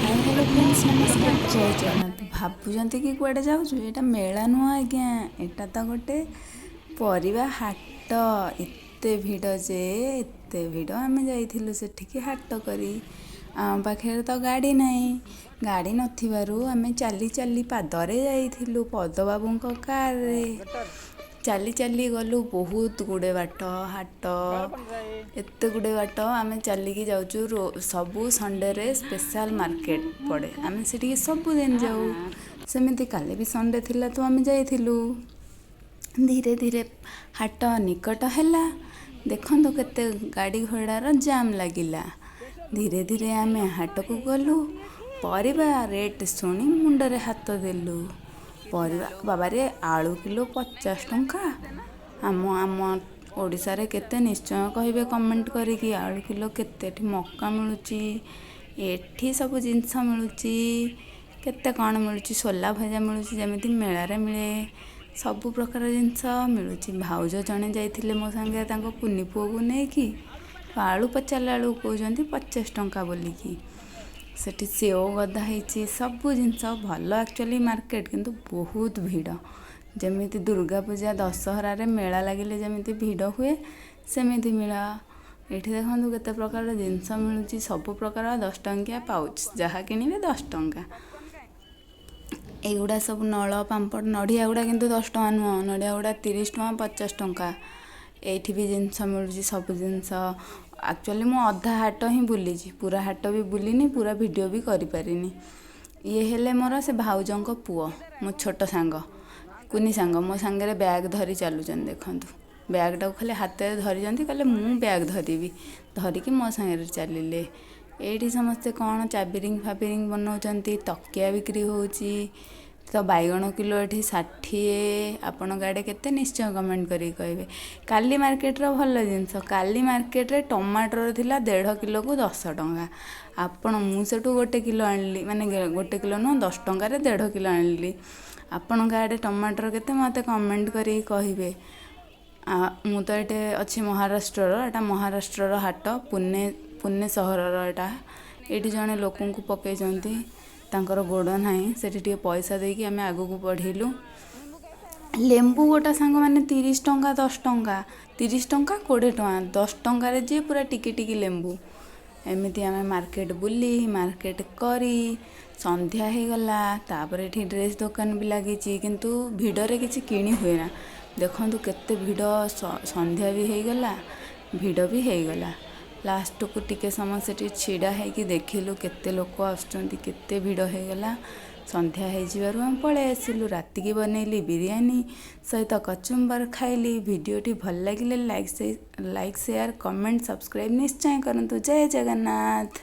Hi hello friends नमस्कार जय जगन्नाथ भाବୁଛନ୍ତି कि कुआडे जाऊଛୁ एटा मेला नुह आज्ञा एटा तो गोटे परिवा हाट एते भिड़ जे एते भिड़ आमे जाइथिलु सेठिकी हाट करी आम पाखे तो गाड़ी नहीं गाड़ी नथिबारु आमे चली चली पादरे जाइथिलु पद बाबूंको कार रे चली चली गलु बहुत गुड़े बाट हाट एते गुड़े बाट आमे चलिकी जाऊँ सबू संडे रे स्पेशल मार्केट पड़े आमे सेठी सबु दिन जाऊ सेमिति काले भी संडे थिला तो आमे जाइथिलु धीरे धीरे हाट निकट हैला देखंतु केते गाड़ी घोड़ार जाम लागिला धीरे धीरे आमे हाट को गलु परिबा रेट सुनी मुंडरे हाथ देलु परिबा बाबा रे आलू किलो 50 टंका आम आम ओडिसा रे केते निश्चय कहिबे कमेंट करिकी आलू किलो केते मक्का मिलुची एठी सब जिनस मिलुची केते कौन मिलुची सोला भजा मिलुची जेमिति मेला रे मिले सबु प्रकार जिनस मिलुची भाउज जने जाइथिले मो संगे तांको कुनी पुओ को नेकी आलू पचाला आलू कहउजंती 50 टंका बोलिकी सेठी सेओ गदा ହେଇଛି ସବୁ ଜିନିଷ ଭଲ एक्चुअली मार्केट किंतु बहुत भिड़ जेमिति दुर्गा पूजा दशहरा रे मेला लागिले जेमिति भिड़ हुए सेमिति मेला एठी देखंतु केते प्रकार जिनिस मिलुची सब प्रकार 10 टंकिया पाउच जहा किनिबे 10 टंका एगुड़ा सब नल पांपड़ नड़िया गुड़ा किंतु 10 टंका नुह नड़िया गुड़ा 30 टंका 50 टंका एठी भी जिनिस मिलुची सब जिनिस एक्चुअली मु अधा हाट ही बुली पूरा हाट भी बुलिनी पूरा वीडियो भी करि पारिनी ये हेले मोर से भाउजंको पुओ मो छोट सांग कुनी सांग मो सांगे बैग धरी चलुचन देखंतु बैगटा खाली हाथ धरी कहले मु बैग धरबी धरिकी मो सांगे चलिले एठी समस्ते कौन चाबिरिंग फाबिरिंग बनाउचंती तकिया बिक्री होउची तो बैगण किलो ये 60 आपण गाड़े केते निश्चय कमेंट करी कहबे काली मार्केट रो भल जिनस काली मार्केट रे टमाटर थिला 1.5 किलो को 10 टंका आपण मु सेटू गोटे किलो आनली माने गोटे किलो न 10 टंका रे 1.5 किलो आनली आपण गाड़े टमाटर केते मते कमेंट करी कहबे मु तो एटे अछि महाराष्ट्र रो एटा महाराष्ट्र रो हाट पुणे सहर रो एटा एठी जने लोकन को पकै जंती तांकर गोड़ नाही सेठी टिके पैसा देकी आमे आगु को पढ़िलु लेंबू गोटा सांग माने 30 टंका 10 टंका 30 टंका 20 टंका 10 टंका रे जे पूरा टिकी टिकी लेंबू एमिति आमे मार्केट बुली मार्केट करी संध्या हे गला तापर एठी ड्रेस दुकान भी लागिची किंतु भिड़ रे किछि किणी हुए ना देखंतु केते भिड़ संध्या भी हे गला भिड़ भी हे गला लास्ट को टिके समय से छिड़ा है कि देखिलु केते लोक आसुचंती केते भिड़ हे गला संध्या हे जिबारु हम पळे आसिलु राति की बनैली बिरयानी सहित कचुम्बर खाइली वीडियोटी भल लागिले लाइक शेयर कमेंट सब्सक्राइब निश्चय करंतु जय जगन्नाथ।